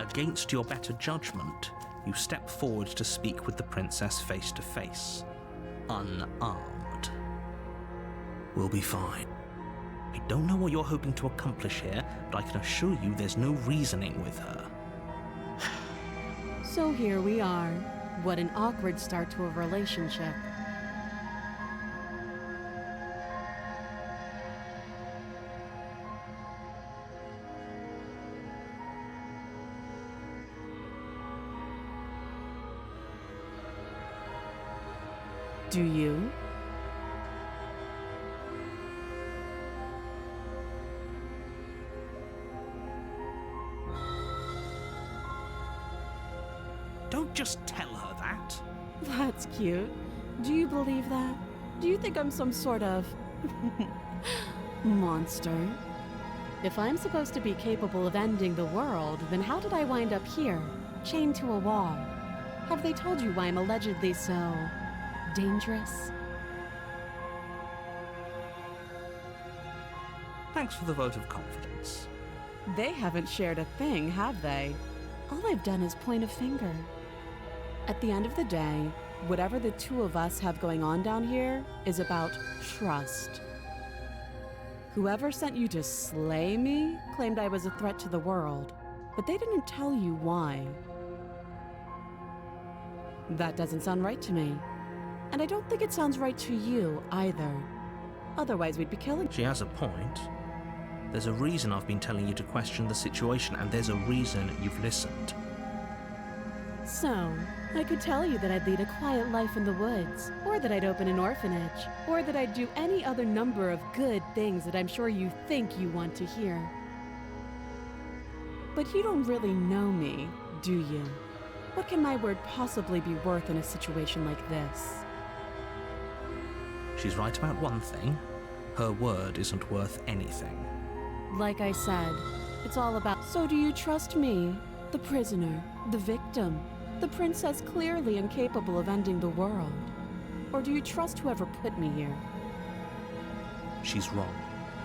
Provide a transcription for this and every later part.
Against your better judgment, you step forward to speak with the princess face to face, unarmed. We'll be fine. I don't know what you're hoping to accomplish here, but I can assure you there's no reasoning with her. So here we are. What an awkward start to a relationship. Do you? Don't just tell her that. That's cute. Do you believe that? Do you think I'm some sort of monster? If I'm supposed to be capable of ending the world, then how did I wind up here, chained to a wall? Have they told you why I'm allegedly so dangerous? Thanks for the vote of confidence. They haven't shared a thing, have they? All I've done is point a finger. At the end of the day, whatever the two of us have going on down here is about trust. Whoever sent you to slay me claimed I was a threat to the world, but they didn't tell you why. That doesn't sound right to me. And I don't think it sounds right to you either. Otherwise, we'd be killing. She has a point. There's a reason I've been telling you to question the situation, and there's a reason you've listened. So, I could tell you that I'd lead a quiet life in the woods, or that I'd open an orphanage, or that I'd do any other number of good things that I'm sure you think you want to hear. But you don't really know me, do you? What can my word possibly be worth in a situation like this? She's right about one thing. Her word isn't worth anything. Like I said, it's all about... So do you trust me, the prisoner, the victim, the princess clearly incapable of ending the world? Or do you trust whoever put me here? She's wrong.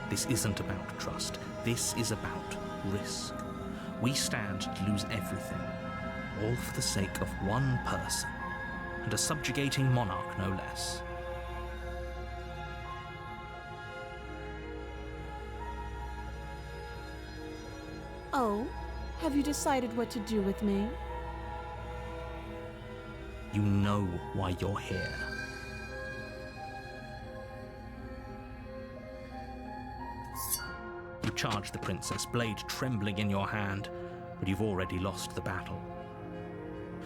This isn't about trust. This is about risk. We stand to lose everything, all for the sake of one person, and a subjugating monarch no less. Oh, have you decided what to do with me? You know why you're here. You charge the princess, blade trembling in your hand, but you've already lost the battle.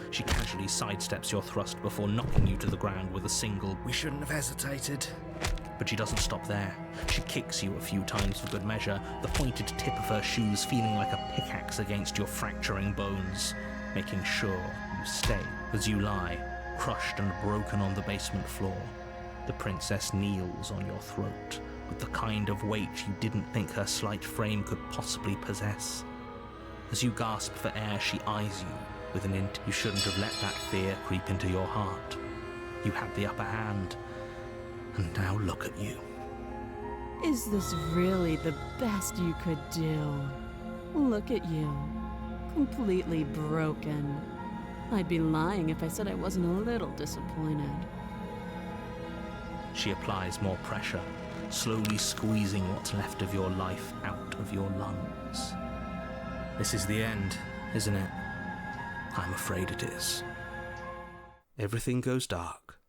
She casually sidesteps your thrust before knocking you to the ground with a single, "We shouldn't have hesitated." But she doesn't stop there. She kicks you a few times for good measure, the pointed tip of her shoes feeling like a pickaxe against your fracturing bones, making sure you stay. As you lie, crushed and broken on the basement floor, the princess kneels on your throat with the kind of weight you didn't think her slight frame could possibly possess. As you gasp for air, she eyes you with an int. You shouldn't have let that fear creep into your heart. You had the upper hand, and now look at you. Is this really the best you could do? Look at you, completely broken. I'd be lying if I said I wasn't a little disappointed. She applies more pressure, slowly squeezing what's left of your life out of your lungs. This is the end, isn't it? I'm afraid it is. Everything goes dark,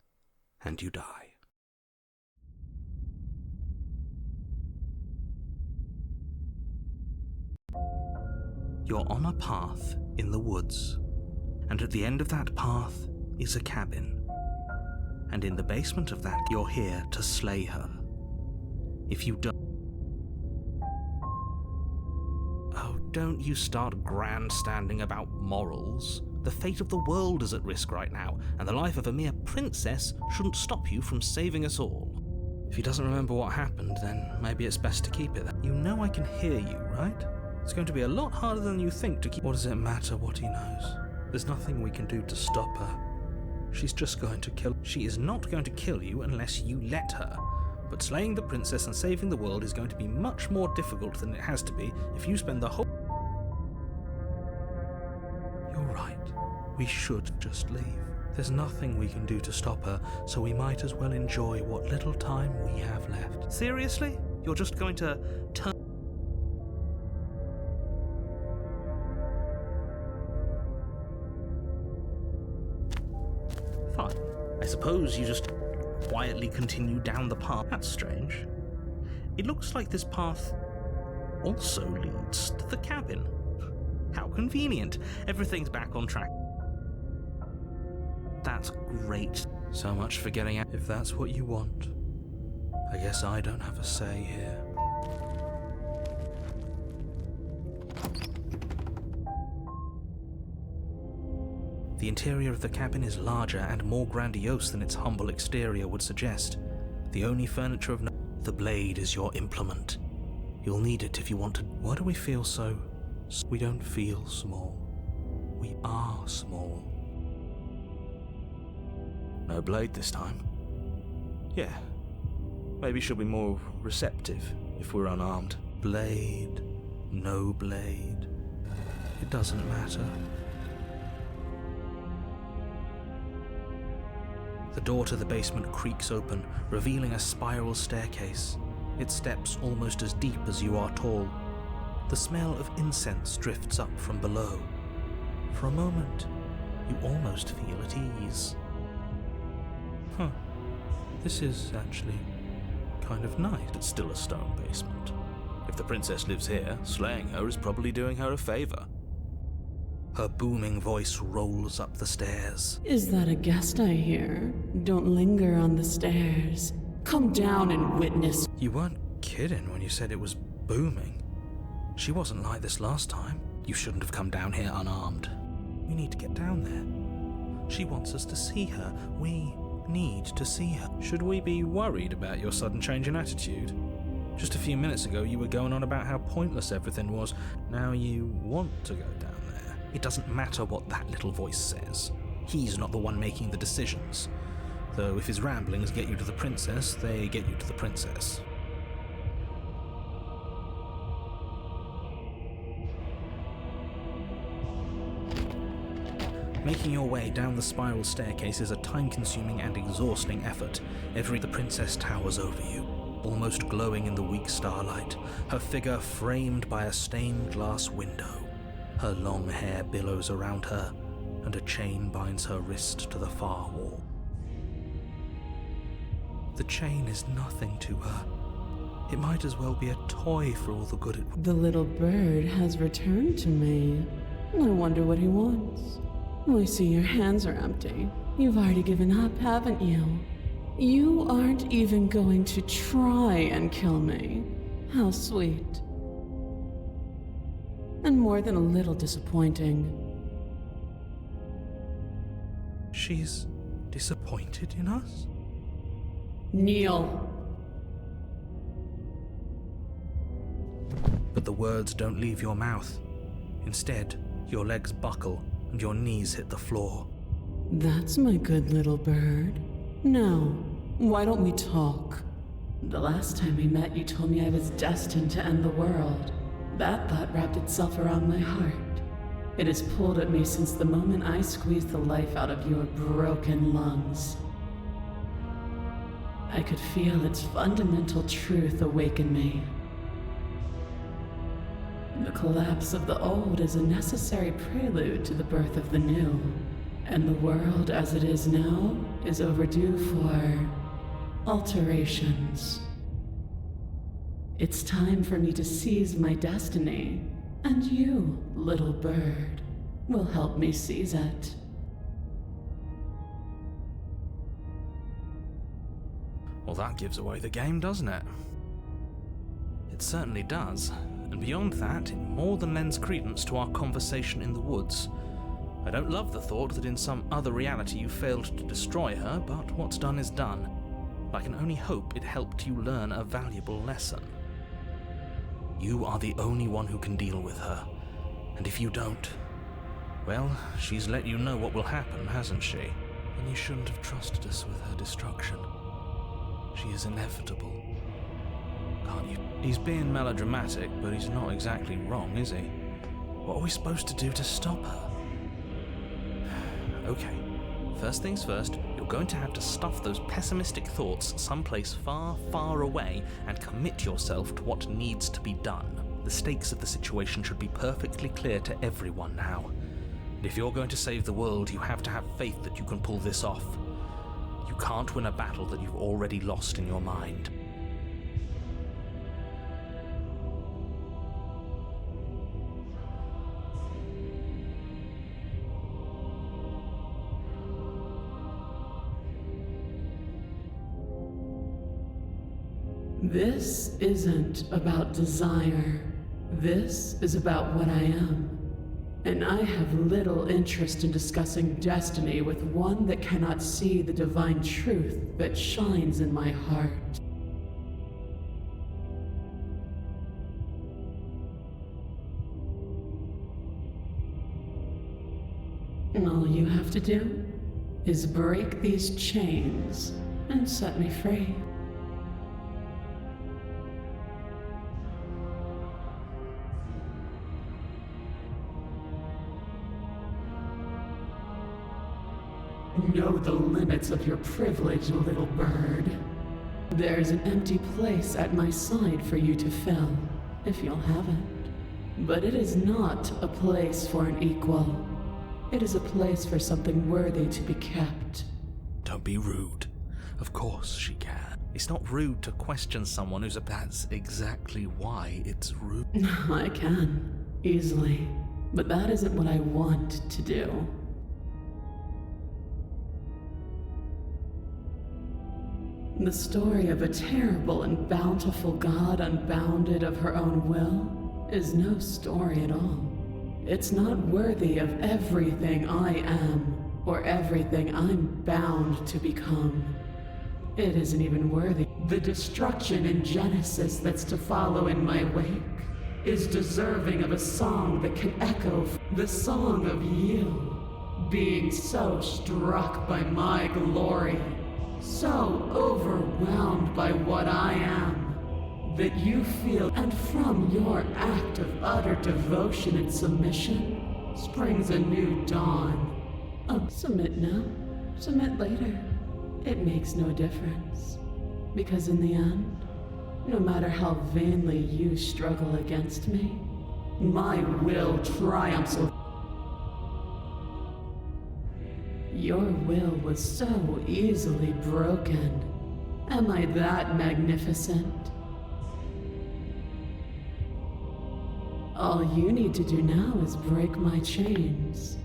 and you die. You're on a path in the woods, and at the end of that path is a cabin. And in the basement of that, you're here to slay her. If you don't... Oh, don't you start grandstanding about morals. The fate of the world is at risk right now, and the life of a mere princess shouldn't stop you from saving us all. If he doesn't remember what happened, then maybe it's best to keep it there. You know I can hear you, right? It's going to be a lot harder than you think to keep... What does it matter what he knows? There's nothing we can do to stop her. She's just going to kill... She is not going to kill you unless you let her. But slaying the princess and saving the world is going to be much more difficult than it has to be if you spend the whole... We should just leave. There's nothing we can do to stop her, so we might as well enjoy what little time we have left. Seriously? You're just going to turn... Fine. I suppose you just quietly continue down the path. That's strange. It looks like this path also leads to the cabin. How convenient. Everything's back on track. That's great. So much for getting out. If that's what you want, I guess I don't have a say here. The interior of the cabin is larger and more grandiose than its humble exterior would suggest. The only furniture of the blade is your implement. You'll need it if you want to. Why do we feel so? We don't feel small. We are small. No blade this time. Yeah. Maybe she'll be more receptive if we're unarmed. Blade, no blade. It doesn't matter. The door to the basement creaks open, revealing a spiral staircase. Its steps almost as deep as you are tall. The smell of incense drifts up from below. For a moment, you almost feel at ease. This is actually kind of nice. It's still a stone basement. If the princess lives here, slaying her is probably doing her a favor. Her booming voice rolls up the stairs. Is that a guest I hear? Don't linger on the stairs. Come down and witness. You weren't kidding when you said it was booming. She wasn't like this last time. You shouldn't have come down here unarmed. We need to get down there. She wants us to see her. We need to see her. Should we be worried about your sudden change in attitude? Just a few minutes ago you were going on about how pointless everything was. Now you want to go down there. It doesn't matter what that little voice says. He's not the one making the decisions. Though if his ramblings get you to the princess, they get you to the princess. Making your way down the spiral staircase is a time-consuming and exhausting effort. The princess towers over you, almost glowing in the weak starlight, her figure framed by a stained glass window. Her long hair billows around her, and a chain binds her wrist to the far wall. The chain is nothing to her. It might as well be a toy for all the good it would. The little bird has returned to me. I wonder what he wants. I see your hands are empty. You've already given up, haven't you? You aren't even going to try and kill me. How sweet. And more than a little disappointing. She's disappointed in us? Kneel. But the words don't leave your mouth. Instead, your legs buckle and your knees hit the floor. That's my good little bird. Now, why don't we talk? The last time we met, you told me I was destined to end the world. That thought wrapped itself around my heart. It has pulled at me since the moment I squeezed the life out of your broken lungs. I could feel its fundamental truth awaken me. The collapse of the old is a necessary prelude to the birth of the new, and the world as it is now is overdue for alterations. It's time for me to seize my destiny, and you, little bird, will help me seize it. Well, that gives away the game, doesn't it? It certainly does. And beyond that, it more than lends credence to our conversation in the woods. I don't love the thought that in some other reality you failed to destroy her, but what's done is done. I can only hope it helped you learn a valuable lesson. You are the only one who can deal with her, and if you don't, well, she's let you know what will happen, hasn't she? And you shouldn't have trusted us with her destruction. She is inevitable. Can't you? He's being melodramatic, but he's not exactly wrong, is he? What are we supposed to do to stop her? Okay. First things first, you're going to have to stuff those pessimistic thoughts someplace far, far away and commit yourself to what needs to be done. The stakes of the situation should be perfectly clear to everyone now. And if you're going to save the world, you have to have faith that you can pull this off. You can't win a battle that you've already lost in your mind. This isn't about desire. This is about what I am. And I have little interest in discussing destiny with one that cannot see the divine truth that shines in my heart. All you have to do is break these chains and set me free. Know the limits of your privilege, little bird. There's an empty place at my side for you to fill, if you'll have it. But it is not a place for an equal. It is a place for something worthy to be kept. Don't be rude. Of course she can. It's not rude to question someone who's That's exactly why it's rude. I can, easily. But that isn't what I want to do. The story of a terrible and bountiful God unbounded of her own will is no story at all. It's not worthy of everything I am, or everything I'm bound to become. It isn't even worthy. The destruction in Genesis that's to follow in my wake is deserving of a song that can echo the song of you, being so struck by my glory, so overwhelmed by what I am, that you feel, and from your act of utter devotion and submission springs a new dawn. Submit now, submit later. It makes no difference. Because in the end, no matter how vainly you struggle against me, my will triumphs over. Your will was so easily broken. Am I that magnificent? All you need to do now is break my chains.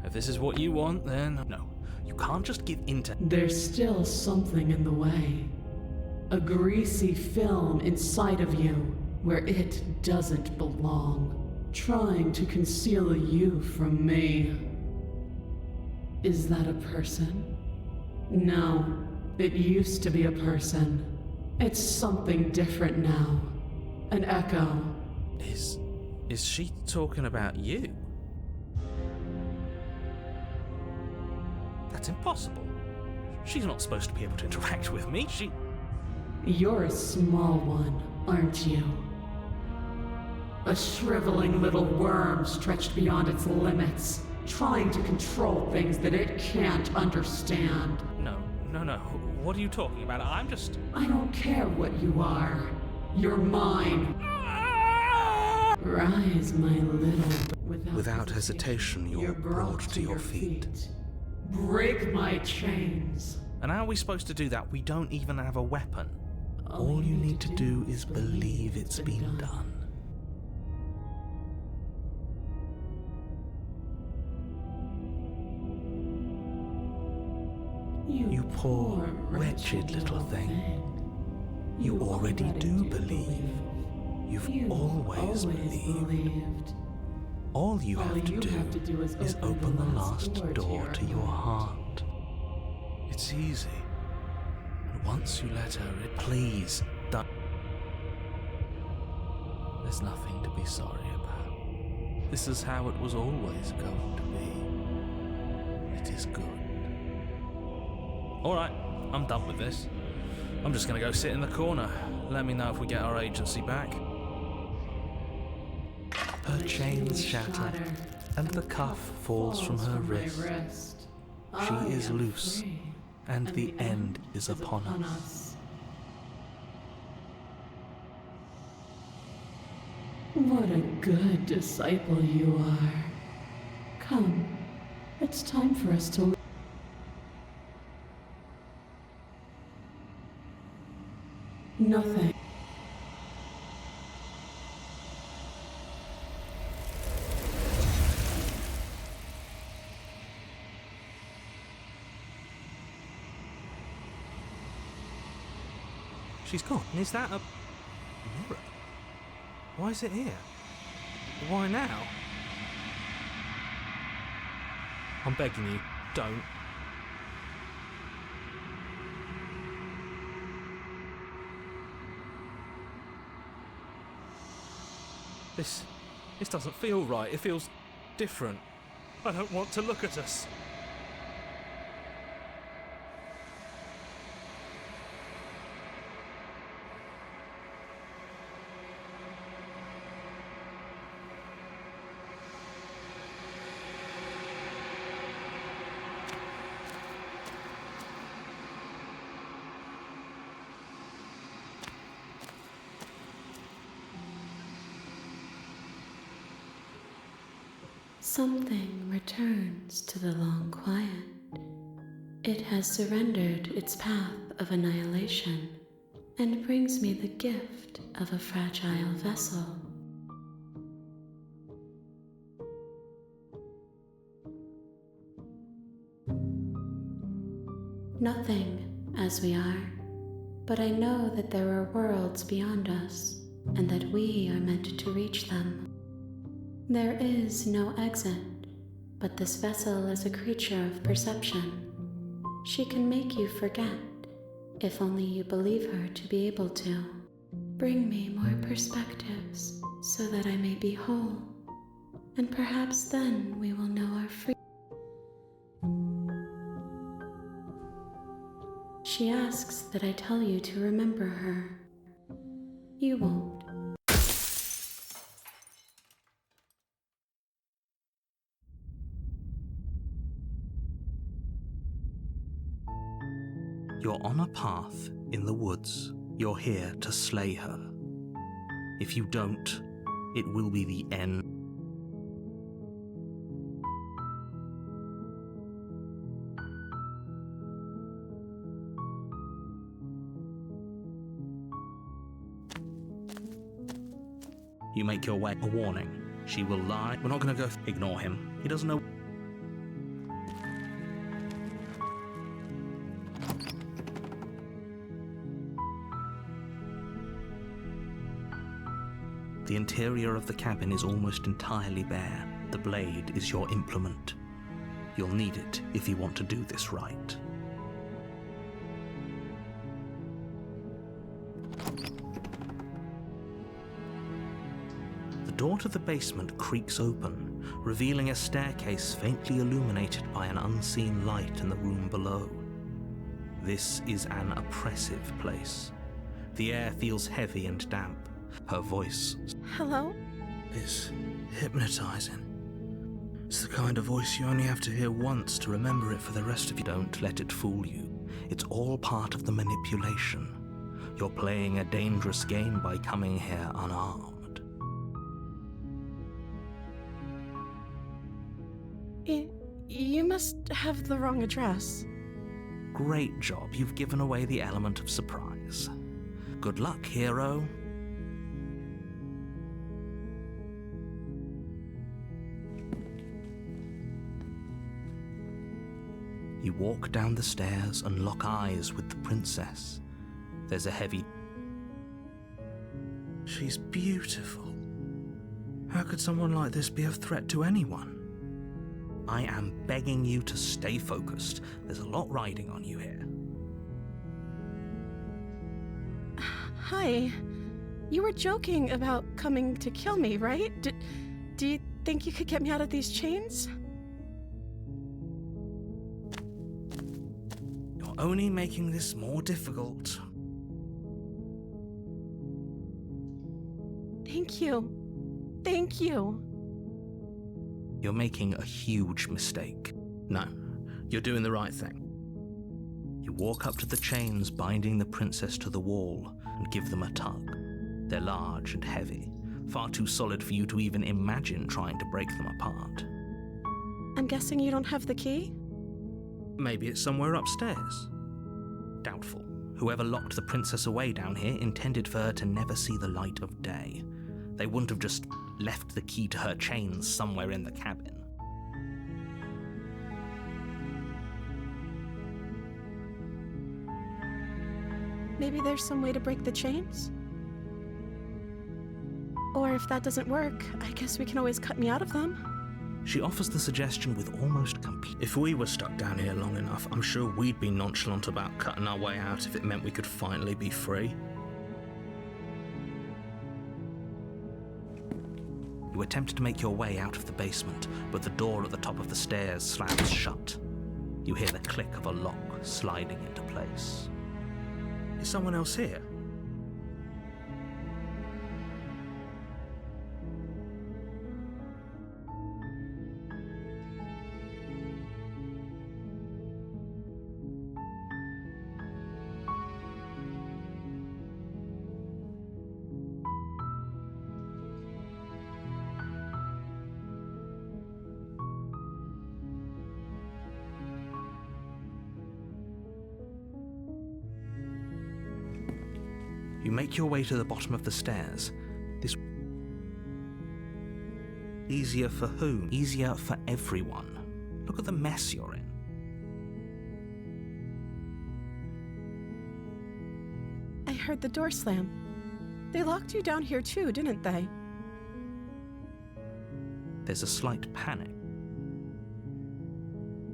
If this is what you want, then no. You can't just give in to... There's still something in the way. A greasy film inside of you where it doesn't belong, trying to conceal you from me. Is that a person? No, it used to be a person. It's something different now. An echo. Is she talking about you? That's impossible. She's not supposed to be able to interact with me. You're a small one, aren't you? A shriveling little worm stretched beyond its limits, trying to control things that it can't understand. No. What are you talking about? I don't care what you are. You're mine. Rise, my little... Without hesitation, you're brought to your feet. Break my chains. And how are we supposed to do that? We don't even have a weapon. All you need to do is believe it's been done. You poor, wretched little thing. You already do believe. You've always believed. All you have to do is open the last door to your heart. It's easy. And once you let her in, please don't. There's nothing to be sorry about. This is how it was always going to be. It is good. Alright, I'm done with this. I'm just gonna go sit in the corner. Let me know if we get our agency back. Her chains shatter, and the cuff falls from her wrist. She is loose, and the end is upon us. What a good disciple you are. Come, it's time for us to... Nothing. She's gone. Is that a mirror? Why is it here? Why now? I'm begging you, don't. This doesn't feel right. It feels different. I don't want to look at us. Something returns to the long quiet. It has surrendered its path of annihilation and brings me the gift of a fragile vessel. Nothing as we are, but I know that there are worlds beyond us and that we are meant to reach them. There is no exit, but this vessel is a creature of perception. She can make you forget, if only you believe her to be able to. Bring me more perspectives so that I may be whole, and perhaps then we will know our freedom. She asks that I tell you to remember her. You won't. You're on a path in the woods. You're here to slay her. If you don't, it will be the end. You make your way. A warning. She will lie. We're not going to go. Ignore him. He doesn't know. The interior of the cabin is almost entirely bare. The blade is your implement. You'll need it if you want to do this right. The door to the basement creaks open, revealing a staircase faintly illuminated by an unseen light in the room below. This is an oppressive place. The air feels heavy and damp. Her voice, Hello? is hypnotizing. It's the kind of voice you only have to hear once to remember it for the rest of you. Don't let it fool you. It's all part of the manipulation. You're playing a dangerous game by coming here unarmed. You must have the wrong address. Great job. You've given away the element of surprise. Good luck, hero. You walk down the stairs and lock eyes with the princess. There's a heavy... She's beautiful. How could someone like this be a threat to anyone? I am begging you to stay focused. There's a lot riding on you here. Hi. You were joking about coming to kill me, right? Do you think you could get me out of these chains? You're only making this more difficult. Thank you. Thank you. You're making a huge mistake. No, You're doing the right thing. You walk up to the chains binding the princess to the wall and give them a tug. They're large and heavy, far too solid for you to even imagine trying to break them apart. I'm guessing you don't have the key? Maybe it's somewhere upstairs. Doubtful. Whoever locked the princess away down here intended for her to never see the light of day. They wouldn't have just left the key to her chains somewhere in the cabin. Maybe there's some way to break the chains? Or if that doesn't work, I guess we can always cut me out of them. She offers the suggestion with almost complete. If we were stuck down here long enough, I'm sure we'd be nonchalant about cutting our way out if it meant we could finally be free. You attempt to make your way out of the basement, but the door at the top of the stairs slams shut. You hear the click of a lock sliding into place. Is someone else here? You make your way to the bottom of the stairs. This... Easier for whom? Easier for everyone. Look at the mess you're in. I heard the door slam. They locked you down here too, didn't they? There's a slight panic.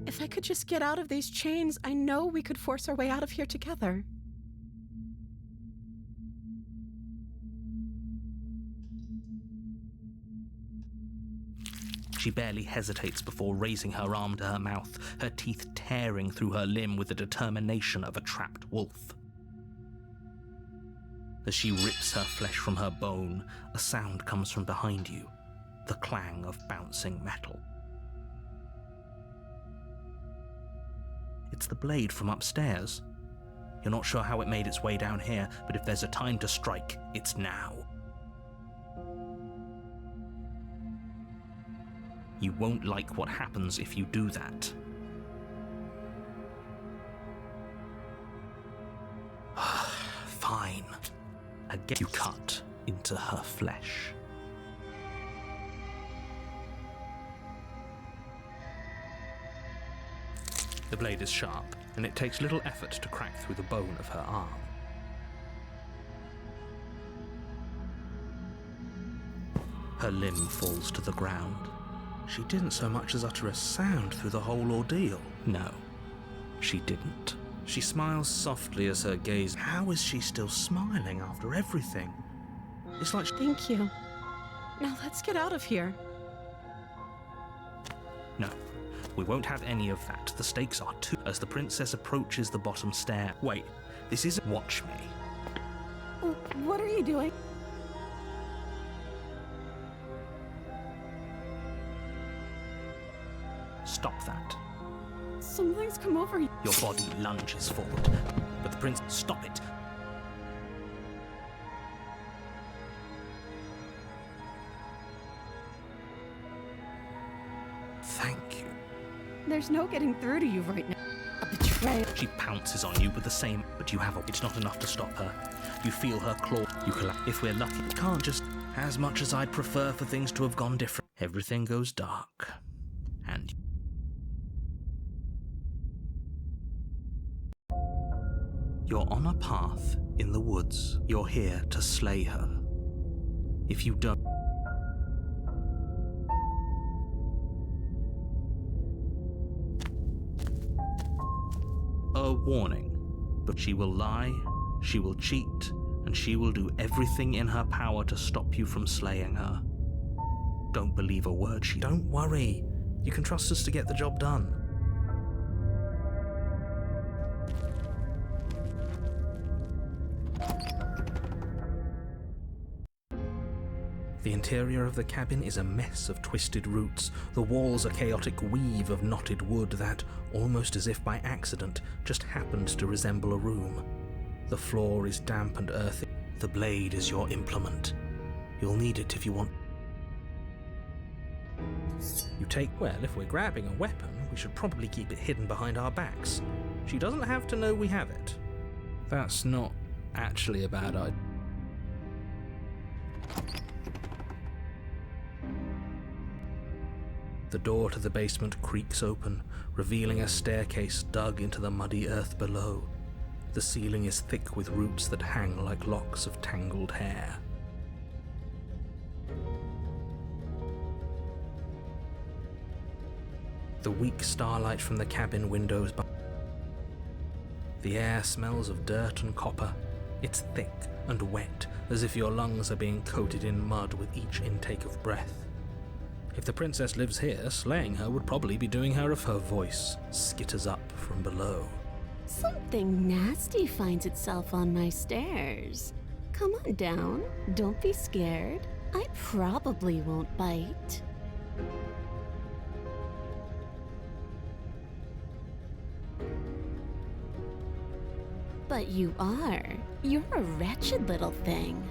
If I could just get out of these chains, I know we could force our way out of here together. She barely hesitates before raising her arm to her mouth, her teeth tearing through her limb with the determination of a trapped wolf. As she rips her flesh from her bone, a sound comes from behind you, the clang of bouncing metal. It's the blade from upstairs. You're not sure how it made its way down here, but if there's a time to strike, it's now. You won't like what happens if you do that. Fine. Again, you cut into her flesh. The blade is sharp, and it takes little effort to crack through the bone of her arm. Her limb falls to the ground. She didn't so much as utter a sound through the whole ordeal. No, she didn't. She smiles softly as her gaze... How is she still smiling after everything? It's like... Thank you. Now let's get out of here. No, we won't have any of that. The stakes are too... As the princess approaches the bottom stair... Wait, this isn't... Watch me. What are you doing? Stop that. Something's come over you. Your body lunges forward, but the prince... Stop it! Thank you. There's no getting through to you right now. A betrayal. She pounces on you with the same... But you have a... It's not enough to stop her. You feel her claw. You collapse. If we're lucky, it can't just... As much as I'd prefer for things to have gone different. Everything goes dark. And... You're on a path in the woods. You're here to slay her. If you don't... A warning. But she will lie, she will cheat, and she will do everything in her power to stop you from slaying her. Don't believe a word she... Don't worry. You can trust us to get the job done. The interior of the cabin is a mess of twisted roots. The walls a chaotic weave of knotted wood that, almost as if by accident, just happened to resemble a room. The floor is damp and earthy. The blade is your implement. You'll need it if you want. You take, well, if we're grabbing a weapon, we should probably keep it hidden behind our backs. She doesn't have to know we have it. That's not actually a bad idea. The door to the basement creaks open, revealing a staircase dug into the muddy earth below. The ceiling is thick with roots that hang like locks of tangled hair. The weak starlight from the cabin windows. The air smells of dirt and copper. It's thick and wet, as if your lungs are being coated in mud with each intake of breath. If the princess lives here, slaying her would probably be doing her if her voice skitters up from below. Something nasty finds itself on my stairs. Come on down. Don't be scared. I probably won't bite. But you are. You're a wretched little thing.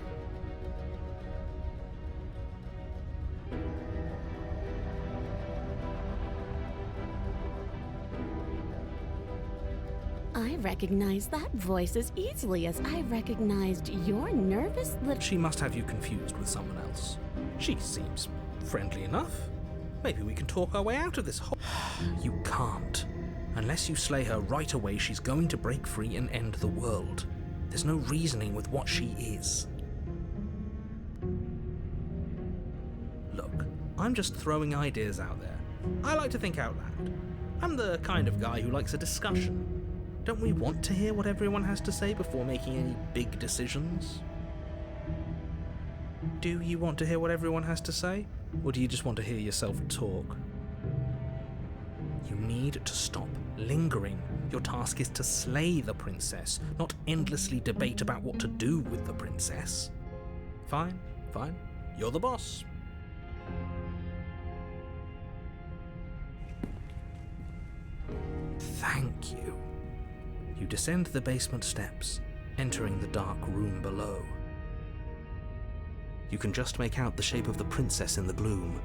I recognize that voice as easily as I recognized your nervous little... She must have you confused with someone else. She seems friendly enough. Maybe we can talk our way out of this hole. You can't. Unless you slay her right away, she's going to break free and end the world. There's no reasoning with what she is. Look, I'm just throwing ideas out there. I like to think out loud. I'm the kind of guy who likes a discussion. Don't we want to hear what everyone has to say before making any big decisions? Do you want to hear what everyone has to say? Or do you just want to hear yourself talk? You need to stop lingering. Your task is to slay the princess, not endlessly debate about what to do with the princess. Fine, fine. You're the boss. Thank you. You descend the basement steps, entering the dark room below. You can just make out the shape of the princess in the gloom.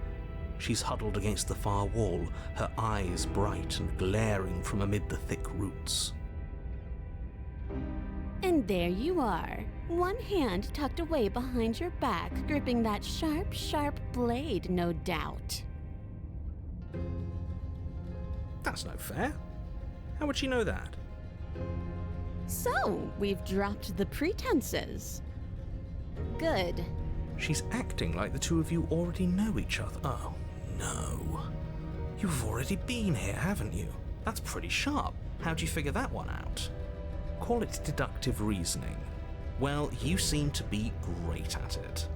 She's huddled against the far wall, her eyes bright and glaring from amid the thick roots. And there you are, one hand tucked away behind your back, gripping that sharp, sharp blade, no doubt. That's no fair. How would she know that? So, we've dropped the pretenses. Good. She's acting like the two of you already know each other. Oh, no. You've already been here, haven't you? That's pretty sharp. How'd you figure that one out? Call it deductive reasoning. Well, you seem to be great at it.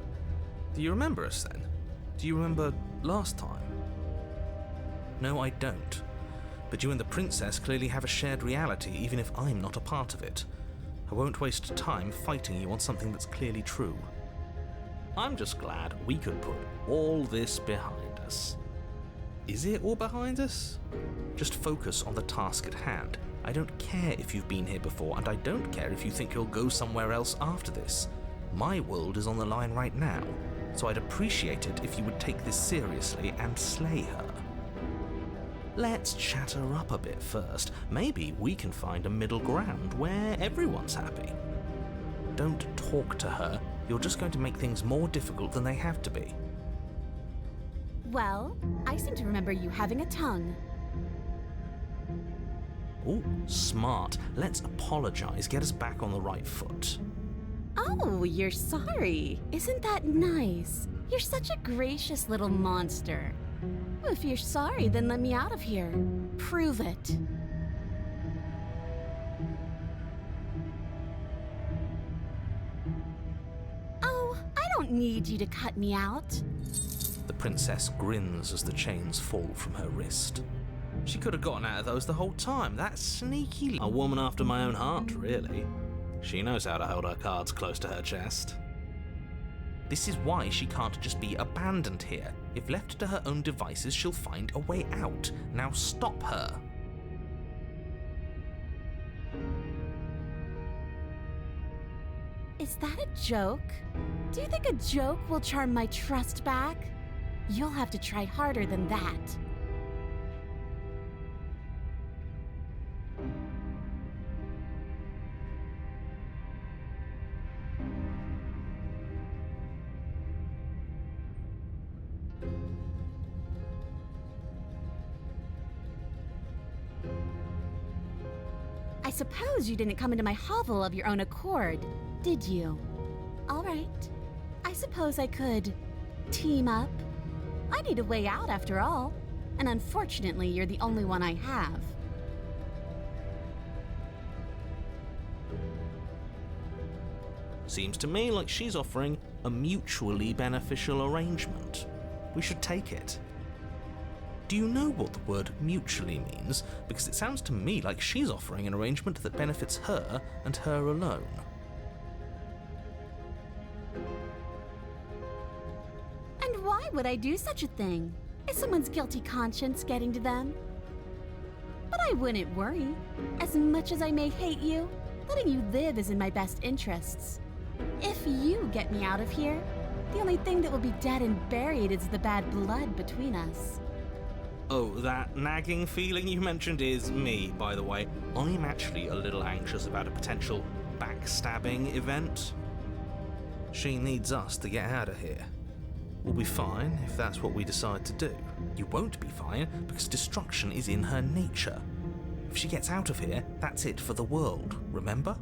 Do you remember us then? Do you remember last time? No, I don't. But you and the princess clearly have a shared reality, even if I'm not a part of it. I won't waste time fighting you on something that's clearly true. I'm just glad we could put all this behind us. Is it all behind us? Just focus on the task at hand. I don't care if you've been here before, and I don't care if you think you'll go somewhere else after this. My world is on the line right now, so I'd appreciate it if you would take this seriously and slay her. Let's chat her up a bit first. Maybe we can find a middle ground where everyone's happy. Don't talk to her. You're just going to make things more difficult than they have to be. Well, I seem to remember you having a tongue. Oh, smart. Let's apologize. Get us back on the right foot. Oh, you're sorry. Isn't that nice? You're such a gracious little monster. If you're sorry, then let me out of here. Prove it. Oh, I don't need you to cut me out. The princess grins as the chains fall from her wrist. She could have gotten out of those the whole time. That sneaky... A woman after my own heart, really. She knows how to hold her cards close to her chest. This is why she can't just be abandoned here. If left to her own devices, she'll find a way out. Now stop her. Is that a joke? Do you think a joke will charm my trust back? You'll have to try harder than that. I suppose you didn't come into my hovel of your own accord, did you? All right. I suppose I could team up. I need a way out after all, and unfortunately, you're the only one I have. Seems to me like she's offering a mutually beneficial arrangement. We should take it. Do you know what the word mutually means? Because it sounds to me like she's offering an arrangement that benefits her and her alone. And why would I do such a thing? Is someone's guilty conscience getting to them? But I wouldn't worry. As much as I may hate you, letting you live is in my best interests. If you get me out of here, the only thing that will be dead and buried is the bad blood between us. Oh, that nagging feeling you mentioned is me, by the way. I'm actually a little anxious about a potential backstabbing event. She needs us to get out of here. We'll be fine if that's what we decide to do. You won't be fine because destruction is in her nature. If she gets out of here, that's it for the world, remember?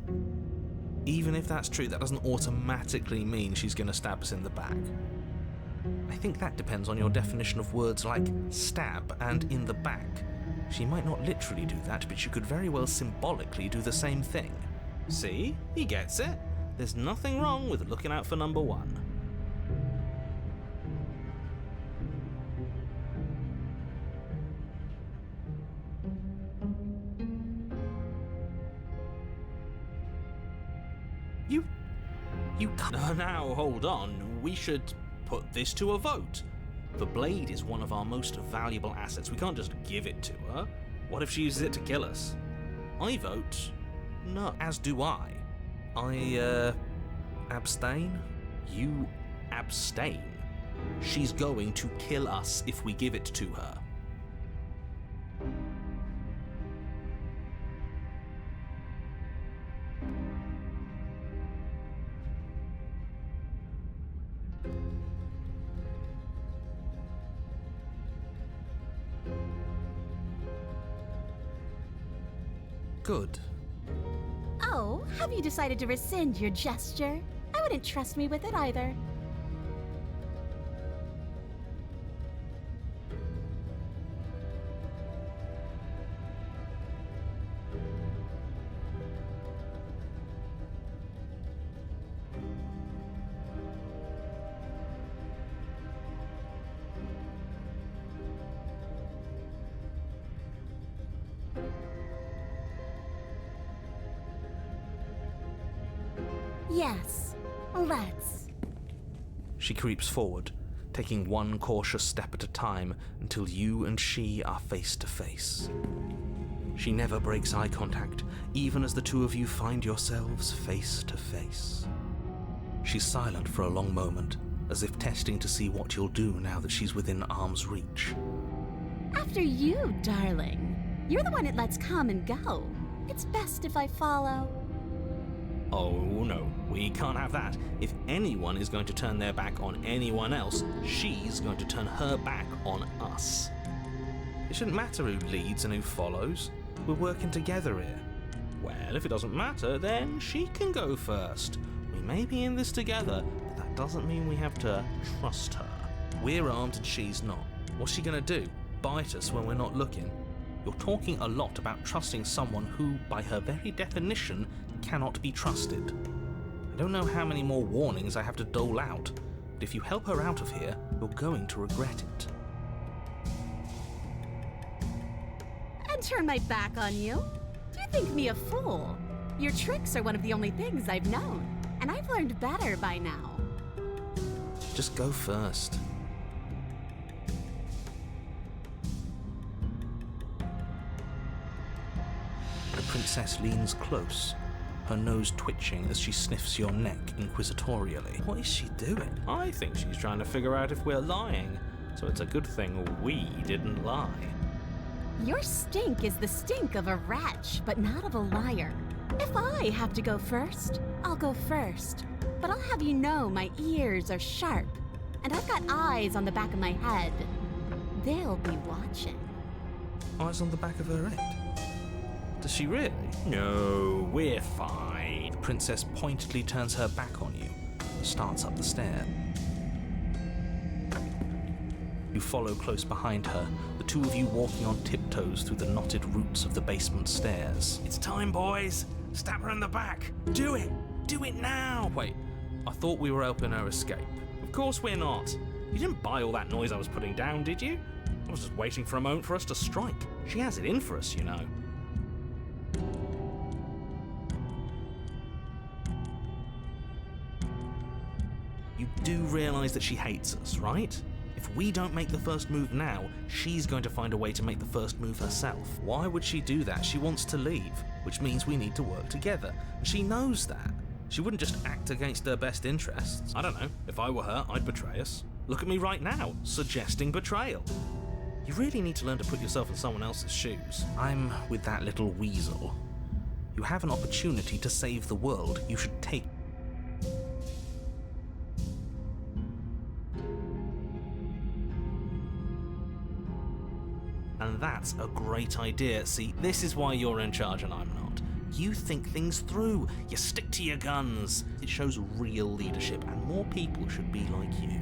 Even if that's true, that doesn't automatically mean she's going to stab us in the back. I think that depends on your definition of words like stab and in the back. She might not literally do that, but she could very well symbolically do the same thing. See? He gets it. There's nothing wrong with looking out for number one. You can't. Now, hold on. We should put this to a vote. The blade is one of our most valuable assets. We can't just give it to her. What if she uses it to kill us? I vote no, as do I. Abstain? You abstain? She's going to kill us if we give it to her. Good. Oh, have you decided to rescind your gesture? I wouldn't trust me with it either. Yes, let's. She creeps forward, taking one cautious step at a time until you and she are face to face. She never breaks eye contact, even as the two of you find yourselves face to face. She's silent for a long moment, as if testing to see what you'll do now that she's within arm's reach. After you, darling. You're the one it lets come and go. It's best if I follow. Oh no, we can't have that. If anyone is going to turn their back on anyone else, she's going to turn her back on us. It shouldn't matter who leads and who follows. We're working together here. Well, if it doesn't matter, then she can go first. We may be in this together, but that doesn't mean we have to trust her. We're armed and she's not. What's she gonna do? Bite us when we're not looking? You're talking a lot about trusting someone who, by her very definition, cannot be trusted. I don't know how many more warnings I have to dole out, but if you help her out of here, you're going to regret it. And turn my back on you? Do you think me a fool? Your tricks are one of the only things I've known, and I've learned better by now. Just go first. The princess leans close, her nose twitching as she sniffs your neck inquisitorially. What is she doing? I think she's trying to figure out if we're lying, so it's a good thing we didn't lie. Your stink is the stink of a wretch, but not of a liar. If I have to go first, I'll go first. But I'll have you know my ears are sharp, and I've got eyes on the back of my head. They'll be watching. Eyes on the back of her head. Does she really? No, we're fine. The princess pointedly turns her back on you, starts up the stair. You follow close behind her, the two of you walking on tiptoes through the knotted roots of the basement stairs. It's time, boys. Stab her in the back. Do it. Do it now. Wait, I thought we were helping her escape. Of course we're not. You didn't buy all that noise I was putting down, did you? I was just waiting for a moment for us to strike. She has it in for us, you know. You do realise that she hates us, right? If we don't make the first move now, she's going to find a way to make the first move herself. Why would she do that? She wants to leave, which means we need to work together. And she knows that. She wouldn't just act against her best interests. I don't know. If I were her, I'd betray us. Look at me right now, suggesting betrayal. You really need to learn to put yourself in someone else's shoes. I'm with that little weasel. You have an opportunity to save the world. You should take. And that's a great idea. See, this is why you're in charge and I'm not. You think things through. You stick to your guns. It shows real leadership, and more people should be like you.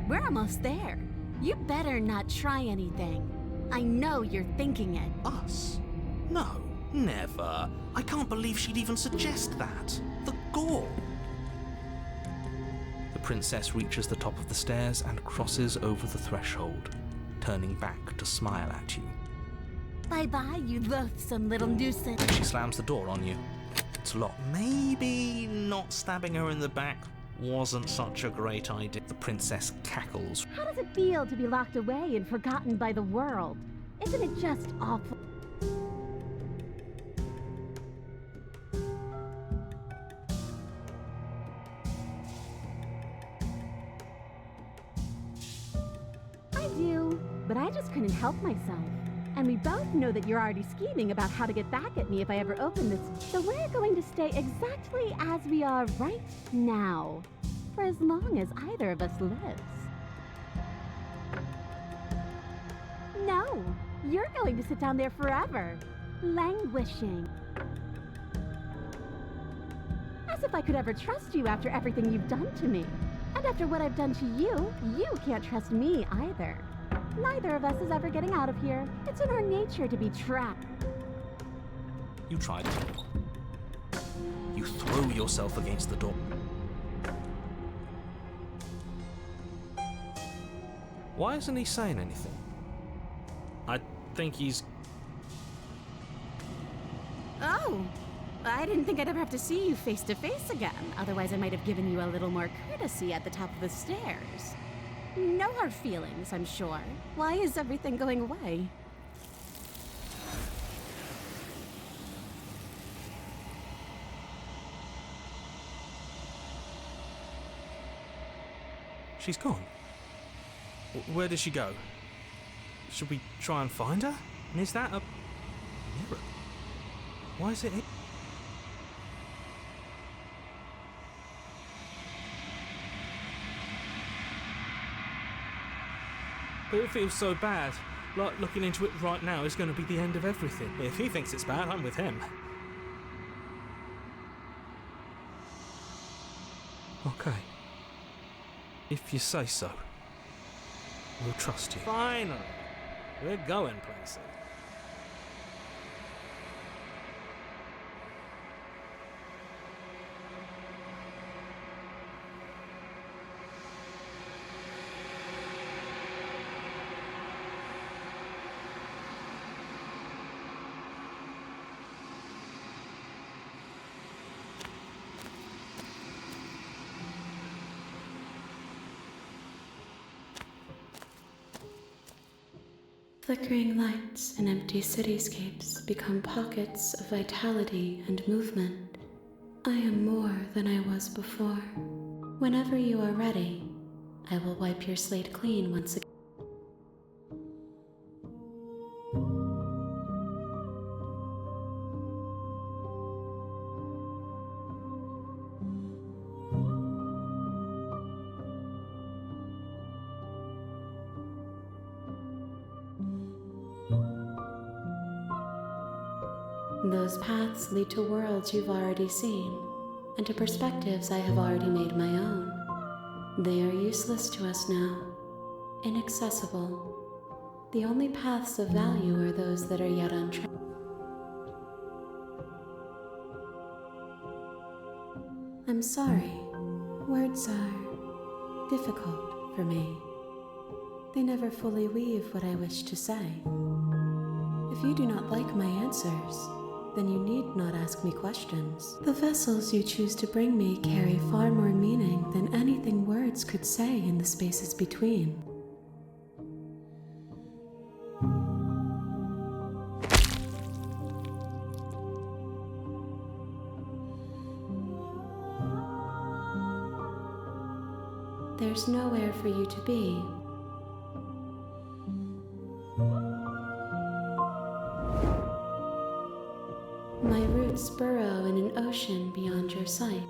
We're almost there. You better not try anything. I know you're thinking it. Us? No, never. I can't believe she'd even suggest that. The gall. The princess reaches the top of the stairs and crosses over the threshold, turning back to smile at you. Bye-bye, you loathsome little nuisance. And she slams the door on you. It's locked. Maybe not stabbing her in the back wasn't such a great idea. The princess cackles. How does it feel to be locked away and forgotten by the world? Isn't it just awful? I do, but I just couldn't help myself. And we both know that you're already scheming about how to get back at me if I ever open this. So we're going to stay exactly as we are right now, for as long as either of us lives. No, you're going to sit down there forever, languishing. As if I could ever trust you after everything you've done to me. And after what I've done to you, you can't trust me either. Neither of us is ever getting out of here. It's in our nature to be trapped. You try the door. You throw yourself against the door. Why isn't he saying anything? I think he's... Oh, I didn't think I'd ever have to see you face to face again. Otherwise, I might have given you a little more courtesy at the top of the stairs. No hard feelings, I'm sure. Why is everything going away? She's gone. Where did she go? Should we try and find her? And is that a mirror? Why is it here? But it feels so bad. Like looking into it right now is going to be the end of everything. If he thinks it's bad, I'm with him. Okay. If you say so, we'll trust you. Finally. We're going places. Flickering lights and empty cityscapes become pockets of vitality and movement. I am more than I was before. Whenever you are ready, I will wipe your slate clean once again. Those paths lead to worlds you've already seen, and to perspectives I have already made my own. They are useless to us now, inaccessible. The only paths of value are those that are yet untraveled. I'm sorry. Words are difficult for me. They never fully weave what I wish to say. If you do not like my answers, then you need not ask me questions. The vessels you choose to bring me carry far more meaning than anything words could say in the spaces between. There's nowhere for you to be. My roots burrow in an ocean beyond your sight.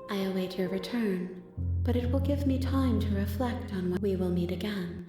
I await your return, but it will give me time to reflect on when we will meet again.